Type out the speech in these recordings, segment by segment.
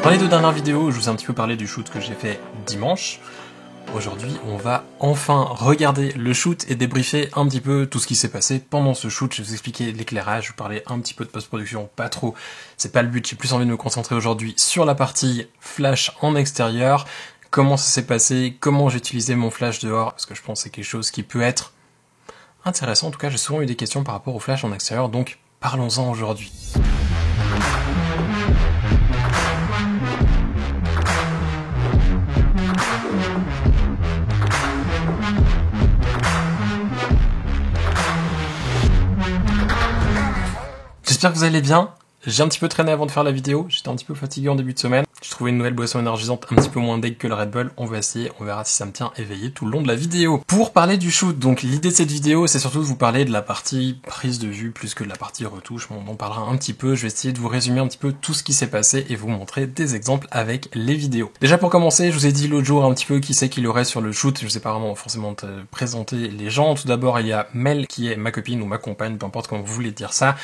Dans les deux dernières vidéos, je vous ai un petit peu parlé du shoot que j'ai fait dimanche. Aujourd'hui, on va enfin regarder le shoot et débriefer un petit peu tout ce qui s'est passé pendant ce shoot. Je vais vous expliquer l'éclairage, je vais vous parler un petit peu de post-production, pas trop. C'est pas le but, j'ai plus envie de me concentrer aujourd'hui sur la partie flash en extérieur. Comment ça s'est passé, comment j'ai utilisé mon flash dehors, parce que je pense que c'est quelque chose qui peut être intéressant. En tout cas, j'ai souvent eu des questions par rapport au flash en extérieur, donc parlons-en aujourd'hui. J'espère que vous allez bien. J'ai un petit peu traîné avant de faire la vidéo, j'étais un petit peu fatigué en début de semaine. J'ai trouvé une nouvelle boisson énergisante un petit peu moins deg que le Red Bull. On va essayer, on verra si ça me tient éveillé tout le long de la vidéo. Pour parler du shoot, donc l'idée de cette vidéo, c'est surtout de vous parler de la partie prise de vue plus que de la partie retouche. On en parlera un petit peu, je vais essayer de vous résumer un petit peu tout ce qui s'est passé et vous montrer des exemples avec les vidéos. Déjà pour commencer, je vous ai dit l'autre jour un petit peu qui c'est qu'il y aurait sur le shoot. Je sais pas vraiment forcément te présenter les gens. Tout d'abord, il y a Mel qui est ma copine ou ma compagne, peu importe comment vous voulez dire ça.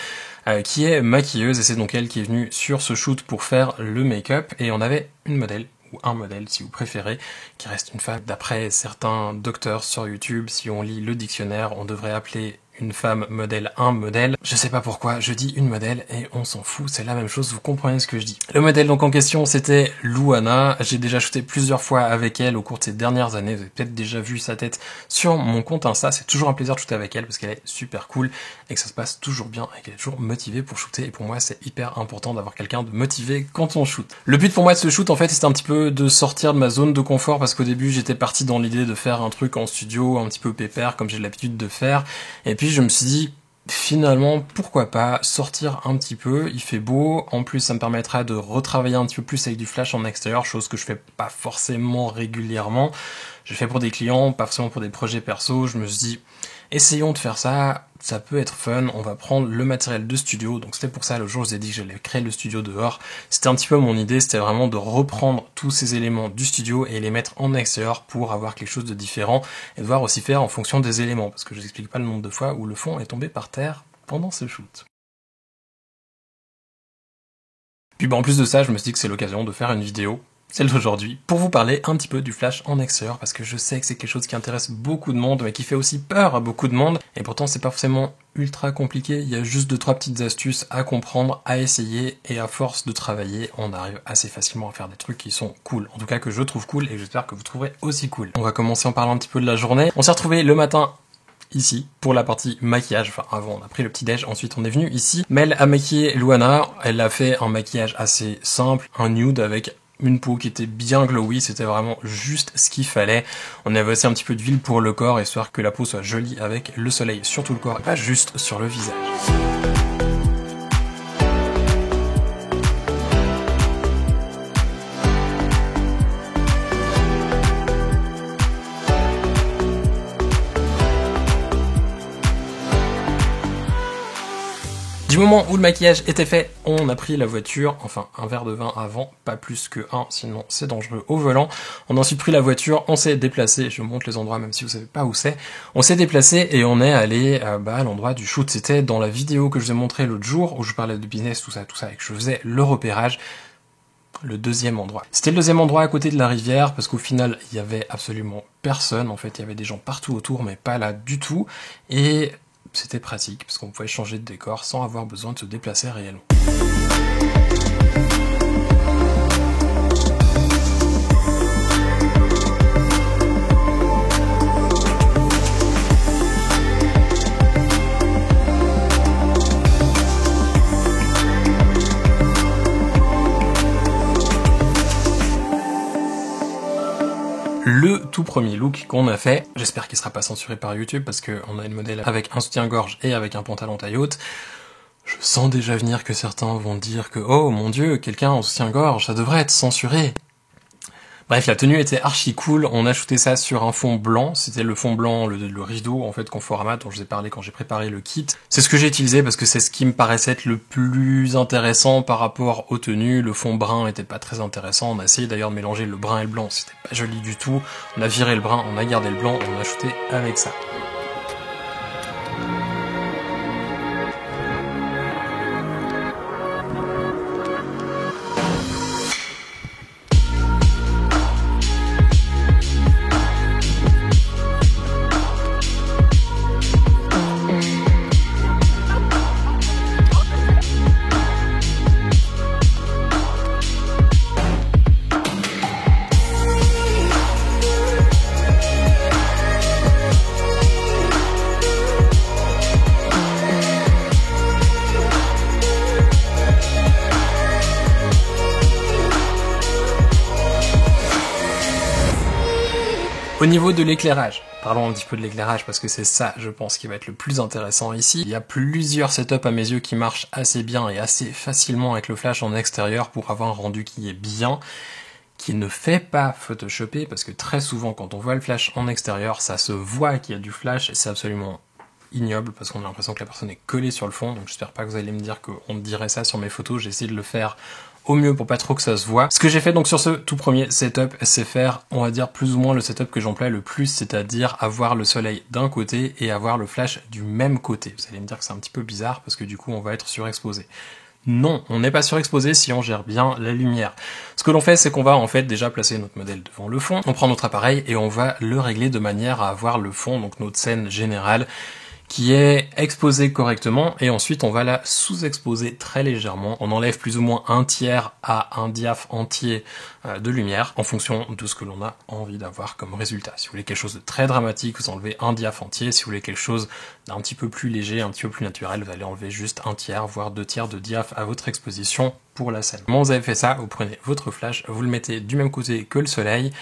Qui est maquilleuse et c'est donc elle qui est venue sur ce shoot pour faire le make-up et on avait une modèle ou un modèle si vous préférez qui reste une femme. D'après certains docteurs sur YouTube, si on lit le dictionnaire, on devrait appeler une femme modèle un modèle. Je sais pas pourquoi, je dis une modèle et on s'en fout, c'est la même chose, vous comprenez ce que je dis. Le modèle donc en question c'était Louana, j'ai déjà shooté plusieurs fois avec elle au cours de ces dernières années, vous avez peut-être déjà vu sa tête sur mon compte Insta, c'est toujours un plaisir de shooter avec elle parce qu'elle est super cool et que ça se passe toujours bien et qu'elle est toujours motivée pour shooter et pour moi c'est hyper important d'avoir quelqu'un de motivé quand on shoot. Le but pour moi de ce shoot en fait c'était un petit peu de sortir de ma zone de confort parce qu'au début j'étais parti dans l'idée de faire un truc en studio un petit peu pépère comme j'ai l'habitude de faire et puis je me suis dit, finalement, pourquoi pas sortir un petit peu, il fait beau, en plus ça me permettra de retravailler un petit peu plus avec du flash en extérieur, chose que je fais pas forcément régulièrement. Je fais pour des clients, pas forcément pour des projets perso, je me suis dit, essayons de faire ça, ça peut être fun, on va prendre le matériel de studio, donc c'était pour ça, le jour je vous ai dit que j'allais créer le studio dehors, c'était un petit peu mon idée, c'était vraiment de reprendre tous ces éléments du studio et les mettre en extérieur pour avoir quelque chose de différent et devoir aussi faire en fonction des éléments, parce que je vous explique pas le nombre de fois où le fond est tombé par terre pendant ce shoot. Puis en plus de ça, je me suis dit que c'est l'occasion de faire une vidéo, celle d'aujourd'hui, pour vous parler un petit peu du flash en extérieur, parce que je sais que c'est quelque chose qui intéresse beaucoup de monde, mais qui fait aussi peur à beaucoup de monde, et pourtant c'est pas forcément ultra compliqué, il y a juste 2-3 petites astuces à comprendre, à essayer, et à force de travailler, on arrive assez facilement à faire des trucs qui sont cool, en tout cas que je trouve cool, et j'espère que vous trouverez aussi cool. On va commencer en parlant un petit peu de la journée. On s'est retrouvés le matin ici pour la partie maquillage, enfin avant on a pris le petit déj, ensuite on est venu ici. Mel a maquillé Louana, elle a fait un maquillage assez simple, un nude avec une peau qui était bien glowy, c'était vraiment juste ce qu'il fallait. On avait aussi un petit peu d'huile pour le corps, histoire que la peau soit jolie avec le soleil sur tout le corps et pas juste sur le visage. Du moment où le maquillage était fait, on a pris la voiture, enfin un verre de vin avant, pas plus que un, sinon c'est dangereux au volant. On a ensuite pris la voiture, on s'est déplacé, je vous montre les endroits même si vous savez pas où c'est. On s'est déplacé et on est allé à l'endroit du shoot. C'était dans la vidéo que je vous ai montré l'autre jour, où je parlais de business, tout ça, et que je faisais le repérage. Le deuxième endroit. C'était le deuxième endroit à côté de la rivière, parce qu'au final, il y avait absolument personne. En fait, il y avait des gens partout autour, mais pas là du tout. Et c'était pratique, parce qu'on pouvait changer de décor sans avoir besoin de se déplacer réellement. Le tout premier look qu'on a fait, j'espère qu'il sera pas censuré par YouTube parce qu'on a une modèle avec un soutien-gorge et avec un pantalon taille haute. Je sens déjà venir que certains vont dire que oh mon dieu, quelqu'un en soutien-gorge, ça devrait être censuré. Bref, la tenue était archi cool, on a shooté ça sur un fond blanc, c'était le fond blanc, le rideau en fait Conforama dont je vous ai parlé quand j'ai préparé le kit. C'est ce que j'ai utilisé parce que c'est ce qui me paraissait être le plus intéressant par rapport aux tenues, le fond brun était pas très intéressant, on a essayé d'ailleurs de mélanger le brun et le blanc, c'était pas joli du tout, on a viré le brun, on a gardé le blanc, on a shooté avec ça. Au niveau de l'éclairage, parlons un petit peu de l'éclairage parce que c'est ça, je pense, qui va être le plus intéressant ici. Il y a plusieurs setups à mes yeux qui marchent assez bien et assez facilement avec le flash en extérieur pour avoir un rendu qui est bien, qui ne fait pas photoshopper, parce que très souvent quand on voit le flash en extérieur, ça se voit qu'il y a du flash et c'est absolument ignoble parce qu'on a l'impression que la personne est collée sur le fond. Donc j'espère pas que vous allez me dire qu'on dirait ça sur mes photos. J'ai essayé de le faire au mieux pour pas trop que ça se voit. Ce que j'ai fait donc sur ce tout premier setup, c'est faire, on va dire, plus ou moins le setup que j'emploie le plus, c'est-à-dire avoir le soleil d'un côté et avoir le flash du même côté. Vous allez me dire que c'est un petit peu bizarre parce que du coup on va être surexposé. Non, on n'est pas surexposé si on gère bien la lumière. Ce que l'on fait, c'est qu'on va en fait déjà placer notre modèle devant le fond, on prend notre appareil et on va le régler de manière à avoir le fond, donc notre scène générale, qui est exposée correctement, et ensuite on va la sous-exposer très légèrement. On enlève plus ou moins un tiers à un diaph entier de lumière en fonction de ce que l'on a envie d'avoir comme résultat. Si vous voulez quelque chose de très dramatique, vous enlevez un diaph entier. Si vous voulez quelque chose d'un petit peu plus léger, un petit peu plus naturel, vous allez enlever juste un tiers, voire 2 tiers de diaph à votre exposition pour la scène. Comment vous avez fait ça? Vous prenez votre flash, vous le mettez du même côté que le soleil,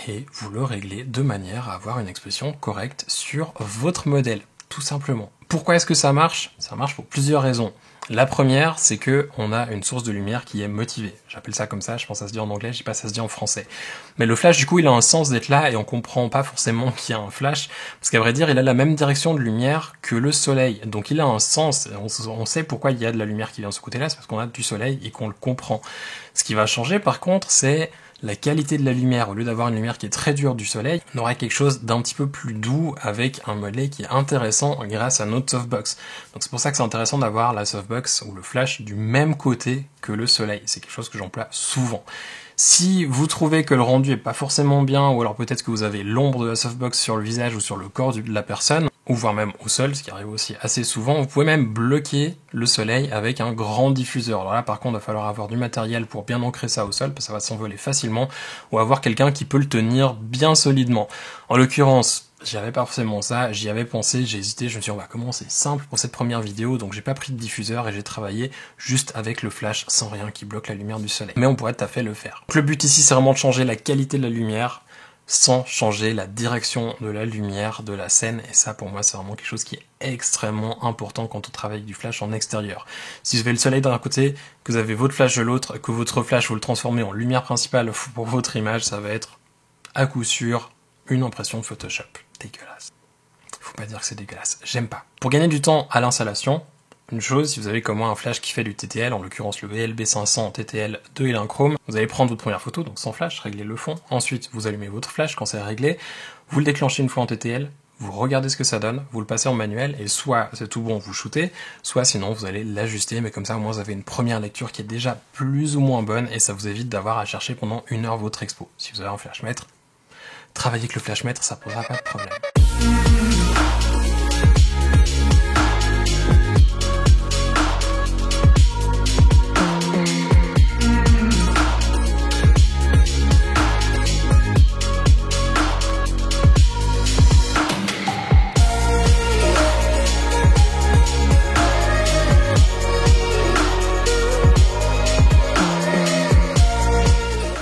et vous le réglez de manière à avoir une exposition correcte sur votre modèle. Tout simplement. Pourquoi est-ce que ça marche? Ça marche pour plusieurs raisons. La première, c'est que on a une source de lumière qui est motivée. J'appelle ça comme ça, je pense que ça se dit en anglais, je dis pas ça se dit en français. Mais le flash, du coup, il a un sens d'être là et on comprend pas forcément qu'il y a un flash, parce qu'à vrai dire, il a la même direction de lumière que le soleil. Donc il a un sens, on sait pourquoi il y a de la lumière qui vient de ce côté-là, c'est parce qu'on a du soleil et qu'on le comprend. Ce qui va changer par contre, c'est la qualité de la lumière. Au lieu d'avoir une lumière qui est très dure du soleil, on aura quelque chose d'un petit peu plus doux avec un modèle qui est intéressant grâce à notre softbox. Donc c'est pour ça que c'est intéressant d'avoir la softbox ou le flash du même côté que le soleil. C'est quelque chose que j'emploie souvent. Si vous trouvez que le rendu est pas forcément bien, ou alors peut-être que vous avez l'ombre de la softbox sur le visage ou sur le corps de la personne, ou voire même au sol, ce qui arrive aussi assez souvent, vous pouvez même bloquer le soleil avec un grand diffuseur. Alors là, par contre, il va falloir avoir du matériel pour bien ancrer ça au sol, parce que ça va s'envoler facilement, ou avoir quelqu'un qui peut le tenir bien solidement. En l'occurrence, j'y avais pas forcément ça, j'y avais pensé, j'ai hésité, je me suis dit on va commencer simple pour cette première vidéo, donc j'ai pas pris de diffuseur et j'ai travaillé juste avec le flash sans rien qui bloque la lumière du soleil. Mais on pourrait tout à fait le faire. Donc le but ici, c'est vraiment de changer la qualité de la lumière sans changer la direction de la lumière de la scène, et ça pour moi c'est vraiment quelque chose qui est extrêmement important quand on travaille avec du flash en extérieur. Si vous avez le soleil d'un côté, que vous avez votre flash de l'autre, que votre flash vous le transformez en lumière principale pour votre image, ça va être à coup sûr une impression de Photoshop. Dégueulasse. Faut pas dire que c'est dégueulasse, j'aime pas. Pour gagner du temps à l'installation, une chose, si vous avez comme moi un flash qui fait du TTL, en l'occurrence le VLB500 TTL 2.1 Chrome, vous allez prendre votre première photo, donc sans flash, régler le fond. Ensuite, vous allumez votre flash quand c'est réglé, vous le déclenchez une fois en TTL, vous regardez ce que ça donne, vous le passez en manuel, et soit c'est tout bon, vous shootez, soit sinon vous allez l'ajuster, mais comme ça au moins vous avez une première lecture qui est déjà plus ou moins bonne, et ça vous évite d'avoir à chercher pendant 1 heure votre expo. Si vous avez un flashmètre, travailler avec le flashmètre, ça posera pas de problème.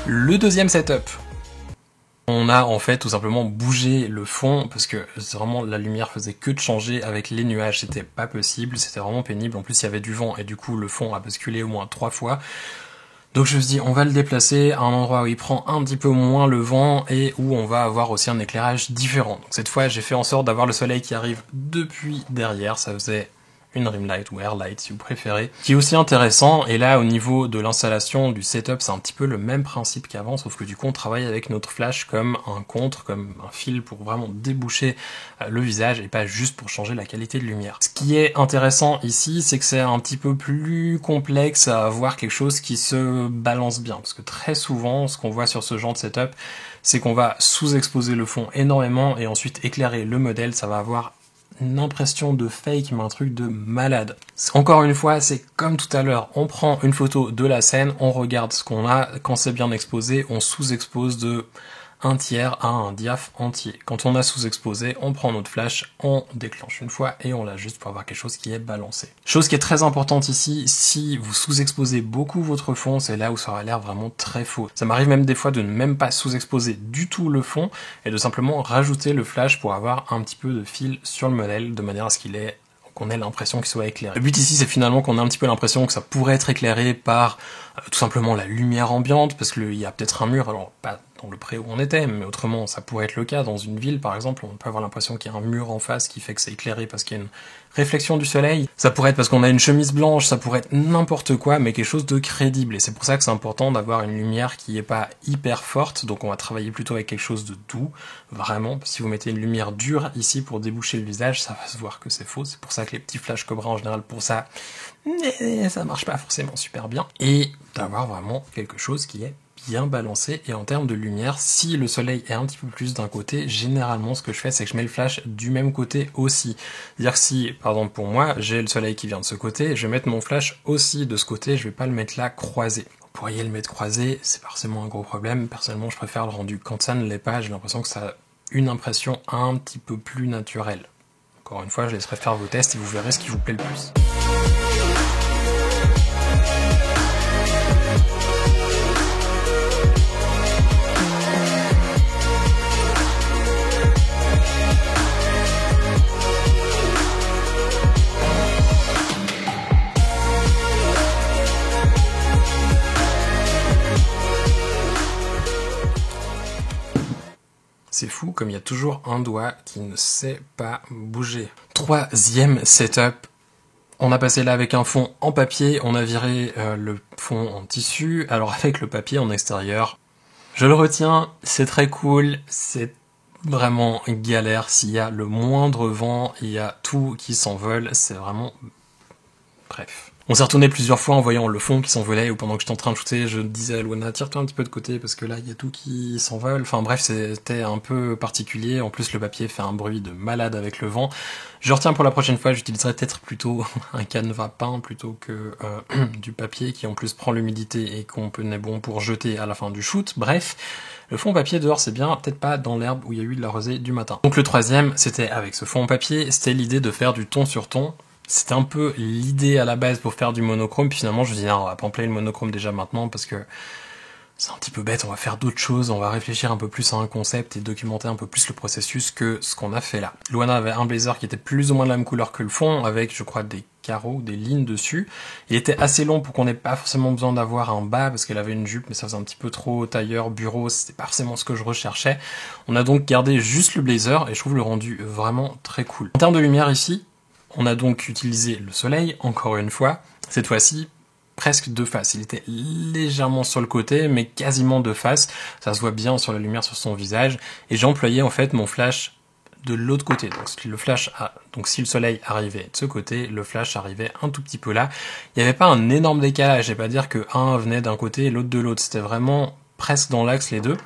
Le deuxième setup, on a en fait tout simplement bougé le fond parce que vraiment la lumière faisait que de changer avec les nuages, c'était pas possible, c'était vraiment pénible. En plus il y avait du vent et du coup le fond a basculé au moins 3 fois. Donc je me suis dit on va le déplacer à un endroit où il prend un petit peu moins le vent et où on va avoir aussi un éclairage différent. Donc cette fois j'ai fait en sorte d'avoir le soleil qui arrive depuis derrière, ça faisait une rim light ou air light si vous préférez, qui est aussi intéressant. Et là au niveau de l'installation du setup c'est un petit peu le même principe qu'avant, sauf que du coup on travaille avec notre flash comme un contre, comme un fil pour vraiment déboucher le visage et pas juste pour changer la qualité de lumière. Ce qui est intéressant ici c'est que c'est un petit peu plus complexe à avoir quelque chose qui se balance bien, parce que très souvent ce qu'on voit sur ce genre de setup c'est qu'on va sous-exposer le fond énormément et ensuite éclairer le modèle, ça va avoir une impression de fake, mais un truc de malade. Encore une fois, c'est comme tout à l'heure, on prend une photo de la scène, on regarde ce qu'on a, quand c'est bien exposé, on sous-expose de un tiers à un diaph entier. Quand on a sous-exposé, on prend notre flash, on déclenche une fois et on l'ajuste pour avoir quelque chose qui est balancé. Chose qui est très importante ici, si vous sous-exposez beaucoup votre fond, c'est là où ça aura l'air vraiment très faux. Ça m'arrive même des fois de ne même pas sous-exposer du tout le fond et de simplement rajouter le flash pour avoir un petit peu de fil sur le modèle de manière à ce qu'on ait l'impression qu'il soit éclairé. Le but ici, c'est finalement qu'on ait un petit peu l'impression que ça pourrait être éclairé par tout simplement la lumière ambiante, parce qu'il y a peut-être un mur, alors pas dans le pré où on était, mais autrement ça pourrait être le cas dans une ville par exemple, on peut avoir l'impression qu'il y a un mur en face qui fait que c'est éclairé parce qu'il y a une réflexion du soleil, ça pourrait être parce qu'on a une chemise blanche, ça pourrait être n'importe quoi, mais quelque chose de crédible, et c'est pour ça que c'est important d'avoir une lumière qui est pas hyper forte, donc on va travailler plutôt avec quelque chose de doux, vraiment. Si vous mettez une lumière dure ici pour déboucher le visage, ça va se voir que c'est faux, c'est pour ça que les petits flash Cobra en général pour ça marche pas forcément super bien, et d'avoir vraiment quelque chose qui est bien balancé. Et en termes de lumière, si le soleil est un petit peu plus d'un côté, généralement ce que je fais, c'est que je mets le flash du même côté aussi. C'est-à-dire que si, par exemple pour moi, j'ai le soleil qui vient de ce côté, je vais mettre mon flash aussi de ce côté, je vais pas le mettre là croisé. Vous pourriez le mettre croisé, c'est pas forcément un gros problème. Personnellement, je préfère le rendu quand ça ne l'est pas, j'ai l'impression que ça a une impression un petit peu plus naturelle. Encore une fois, je laisserai faire vos tests et vous verrez ce qui vous plaît le plus. C'est fou comme il y a toujours un doigt qui ne sait pas bouger. Troisième setup. On a passé là avec un fond en papier, on a viré le fond en tissu. Alors avec le papier en extérieur, je le retiens, c'est très cool, c'est vraiment galère. S'il y a le moindre vent, il y a tout qui s'envole, c'est vraiment... Bref. On s'est retourné plusieurs fois en voyant le fond qui s'envolait, ou pendant que j'étais en train de shooter, je disais à Luana, tire-toi un petit peu de côté parce que là il y a tout qui s'envole. Enfin bref, c'était un peu particulier. En plus le papier fait un bruit de malade avec le vent. Je retiens pour la prochaine fois, j'utiliserai peut-être plutôt un canevas peint plutôt que du papier qui en plus prend l'humidité et qu'on peut n'est bon pour jeter à la fin du shoot. Bref, le fond papier dehors c'est bien, peut-être pas dans l'herbe où il y a eu de la rosée du matin. Donc le troisième, c'était avec ce fond papier, c'était l'idée de faire du ton sur ton. C'était un peu l'idée à la base pour faire du monochrome, puis finalement je me dis non, on va pas employer le monochrome déjà maintenant parce que c'est un petit peu bête, on va faire d'autres choses, on va réfléchir un peu plus à un concept et documenter un peu plus le processus que ce qu'on a fait là. Luana avait un blazer qui était plus ou moins de la même couleur que le fond, avec je crois des carreaux, des lignes dessus. Il était assez long pour qu'on n'ait pas forcément besoin d'avoir un bas parce qu'elle avait une jupe, mais ça faisait un petit peu trop tailleur, bureau, c'était pas forcément ce que je recherchais. On a donc gardé juste le blazer et je trouve le rendu vraiment très cool. En termes de lumière ici, on a donc utilisé le soleil, encore une fois, cette fois-ci presque de face. Il était légèrement sur le côté, mais quasiment de face. Ça se voit bien sur la lumière sur son visage. Et j'ai employé en fait mon flash de l'autre côté. Donc si le soleil arrivait de ce côté, le flash arrivait un tout petit peu là. Il n'y avait pas un énorme décalage. Je vais pas dire que un venait d'un côté et l'autre de l'autre. C'était vraiment presque dans l'axe les deux.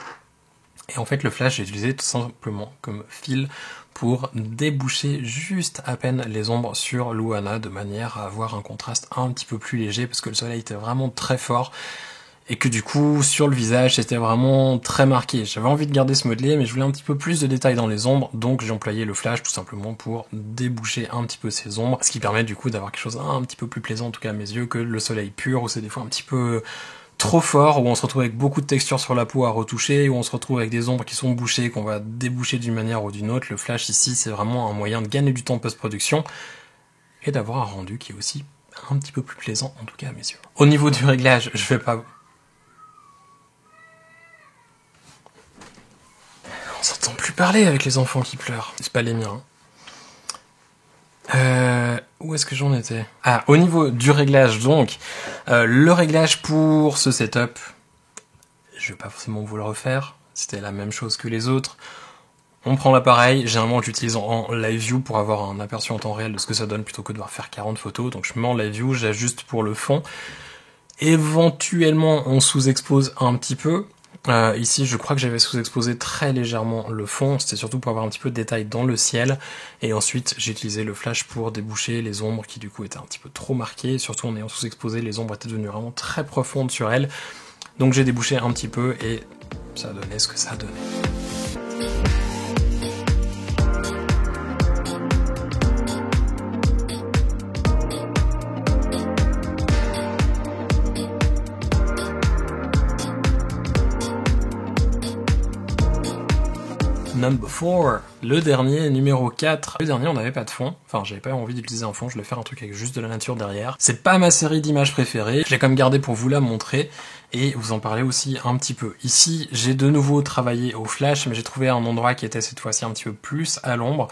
Et en fait, le flash, j'ai utilisé tout simplement comme fil pour déboucher juste à peine les ombres sur Luana de manière à avoir un contraste un petit peu plus léger parce que le soleil était vraiment très fort et que du coup, sur le visage, c'était vraiment très marqué. J'avais envie de garder ce modelé, mais je voulais un petit peu plus de détails dans les ombres, donc j'ai employé le flash tout simplement pour déboucher un petit peu ces ombres, ce qui permet du coup d'avoir quelque chose un petit peu plus plaisant, en tout cas à mes yeux, que le soleil pur, où c'est des fois un petit peu trop fort, où on se retrouve avec beaucoup de texture sur la peau à retoucher, où on se retrouve avec des ombres qui sont bouchées, qu'on va déboucher d'une manière ou d'une autre. Le flash ici, c'est vraiment un moyen de gagner du temps post-production et d'avoir un rendu qui est aussi un petit peu plus plaisant, en tout cas à mes yeux. Au niveau du réglage, je vais pas... On s'entend plus parler avec les enfants qui pleurent. C'est pas les miens. Où est-ce que j'en étais? Ah, au niveau du réglage, donc, le réglage pour ce setup, je vais pas forcément vous le refaire, c'était la même chose que les autres. On prend l'appareil, généralement j'utilise en live view pour avoir un aperçu en temps réel de ce que ça donne plutôt que de devoir faire 40 photos, donc je mets en live view, j'ajuste pour le fond. Éventuellement, on sous-expose un petit peu. Ici, je crois que j'avais sous-exposé très légèrement le fond, c'était surtout pour avoir un petit peu de détail dans le ciel, et ensuite j'ai utilisé le flash pour déboucher les ombres qui du coup étaient un petit peu trop marquées, surtout en ayant sous-exposé, les ombres étaient devenues vraiment très profondes sur elles, donc j'ai débouché un petit peu et ça a donné ce que ça a donné. Number 4, le dernier, numéro 4. Le dernier, on n'avait pas de fond. Enfin, j'avais pas envie d'utiliser un fond, je voulais faire un truc avec juste de la nature derrière. C'est pas ma série d'images préférées, je l'ai quand même gardé pour vous la montrer et vous en parler aussi un petit peu. Ici, j'ai de nouveau travaillé au flash, mais j'ai trouvé un endroit qui était cette fois-ci un petit peu plus à l'ombre.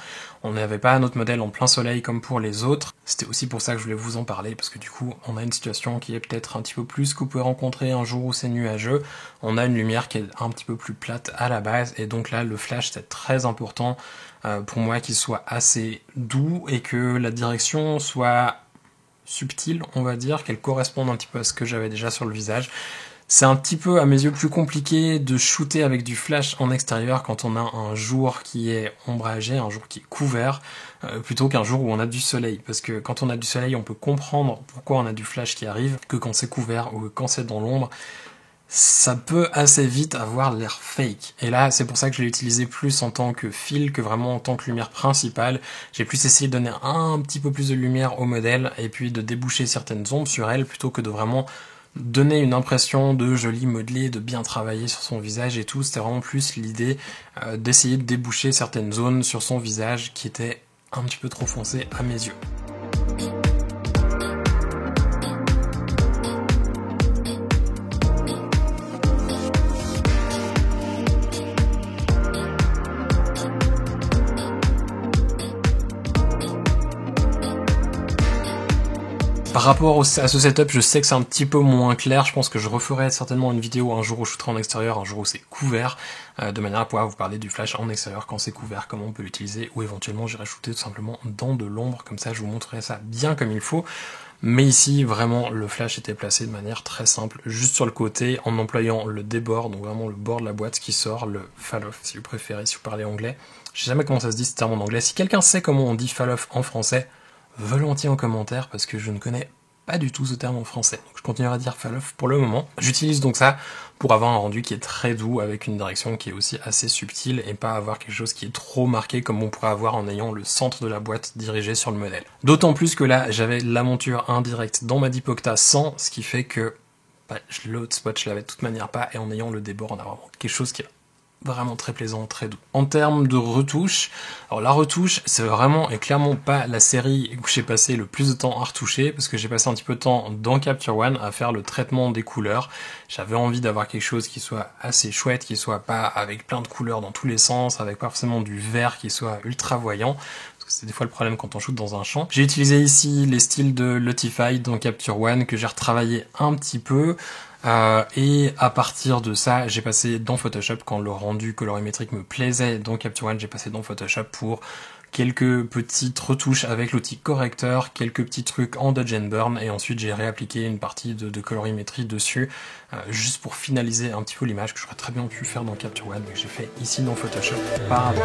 On n'avait pas un autre modèle en plein soleil comme pour les autres. C'était aussi pour ça que je voulais vous en parler, parce que du coup, on a une situation qui est peut-être un petit peu plus que vous pouvez rencontrer un jour où c'est nuageux. On a une lumière qui est un petit peu plus plate à la base, et donc là, le flash, c'est très important pour moi qu'il soit assez doux et que la direction soit subtile, on va dire, qu'elle corresponde un petit peu à ce que j'avais déjà sur le visage. C'est un petit peu, à mes yeux, plus compliqué de shooter avec du flash en extérieur quand on a un jour qui est ombragé, un jour qui est couvert, plutôt qu'un jour où on a du soleil. Parce que quand on a du soleil, on peut comprendre pourquoi on a du flash qui arrive, que quand c'est couvert ou quand c'est dans l'ombre, ça peut assez vite avoir l'air fake. Et là, c'est pour ça que je l'ai utilisé plus en tant que fil que vraiment en tant que lumière principale. J'ai plus essayé de donner un petit peu plus de lumière au modèle et puis de déboucher certaines ombres sur elle plutôt que de vraiment donner une impression de joli modelé, de bien travailler sur son visage et tout. C'était vraiment plus l'idée d'essayer de déboucher certaines zones sur son visage qui étaient un petit peu trop foncées à mes yeux. Par rapport à ce setup, je sais que c'est un petit peu moins clair, je pense que je referai certainement une vidéo un jour où je shooterai en extérieur, un jour où c'est couvert, de manière à pouvoir vous parler du flash en extérieur quand c'est couvert, comment on peut l'utiliser, ou éventuellement j'irai shooter tout simplement dans de l'ombre, comme ça je vous montrerai ça bien comme il faut. Mais ici, vraiment, le flash était placé de manière très simple, juste sur le côté, en employant le débord, donc vraiment le bord de la boîte qui sort, le fall-off si vous préférez, si vous parlez anglais. Je sais jamais comment ça se dit ce terme en anglais. Si quelqu'un sait comment on dit fall-off en français, volontiers en commentaire parce que je ne connais pas du tout ce terme en français. Donc je continuerai à dire fall-off pour le moment. J'utilise donc ça pour avoir un rendu qui est très doux avec une direction qui est aussi assez subtile et pas avoir quelque chose qui est trop marqué comme on pourrait avoir en ayant le centre de la boîte dirigé sur le modèle. D'autant plus que là j'avais la monture indirecte dans ma Dipocta 100, ce qui fait que l'autre spot je l'avais de toute manière pas et en ayant le débord on a vraiment quelque chose qui est vraiment très plaisant, très doux. En termes de retouche, alors la retouche, c'est vraiment et clairement pas la série où j'ai passé le plus de temps à retoucher, parce que j'ai passé un petit peu de temps dans Capture One à faire le traitement des couleurs. J'avais envie d'avoir quelque chose qui soit assez chouette, qui soit pas avec plein de couleurs dans tous les sens, avec pas forcément du vert qui soit ultra voyant. C'est des fois le problème quand on shoot dans un champ. J'ai utilisé ici les styles de Lotify dans Capture One que j'ai retravaillé un petit peu. Et à partir de ça, j'ai passé dans Photoshop quand le rendu colorimétrique me plaisait dans Capture One, j'ai passé dans Photoshop pour quelques petites retouches avec l'outil correcteur, quelques petits trucs en Dodge and Burn, et ensuite j'ai réappliqué une partie de colorimétrie dessus, juste pour finaliser un petit peu l'image que j'aurais très bien pu faire dans Capture One, mais que j'ai fait ici dans Photoshop par avant.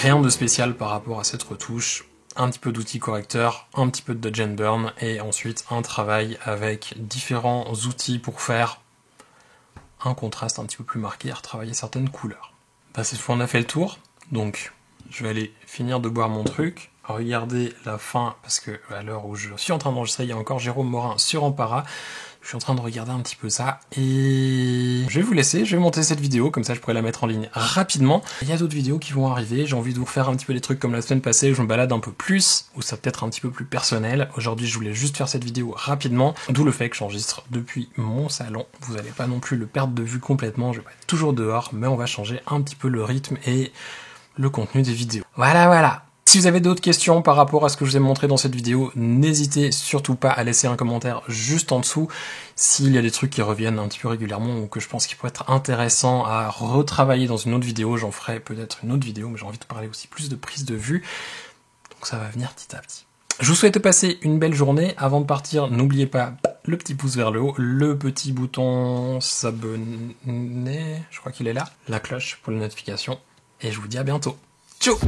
Rien de spécial par rapport à cette retouche, un petit peu d'outils correcteurs, un petit peu de Dodge and Burn et ensuite un travail avec différents outils pour faire un contraste un petit peu plus marqué et retravailler certaines couleurs. Cette fois on a fait le tour, donc je vais aller finir de boire mon truc, regarder la fin parce que à l'heure où je suis en train d'enregistrer il y a encore Jérôme Morin sur Ampara. Je suis en train de regarder un petit peu ça et je vais vous laisser, je vais monter cette vidéo, comme ça je pourrai la mettre en ligne rapidement. Il y a d'autres vidéos qui vont arriver, j'ai envie de vous refaire un petit peu des trucs comme la semaine passée où je me balade un peu plus, où ça peut être un petit peu plus personnel. Aujourd'hui je voulais juste faire cette vidéo rapidement, d'où le fait que j'enregistre depuis mon salon. Vous n'allez pas non plus le perdre de vue complètement, je vais pas être toujours dehors, mais on va changer un petit peu le rythme et le contenu des vidéos. Voilà. Si vous avez d'autres questions par rapport à ce que je vous ai montré dans cette vidéo, n'hésitez surtout pas à laisser un commentaire juste en dessous. S'il y a des trucs qui reviennent un petit peu régulièrement ou que je pense qu'il pourrait être intéressant à retravailler dans une autre vidéo, j'en ferai peut-être une autre vidéo, mais j'ai envie de parler aussi plus de prise de vue. Donc ça va venir petit à petit. Je vous souhaite de passer une belle journée. Avant de partir, n'oubliez pas le petit pouce vers le haut, le petit bouton s'abonner, je crois qu'il est là, la cloche pour les notifications, et je vous dis à bientôt. Ciao!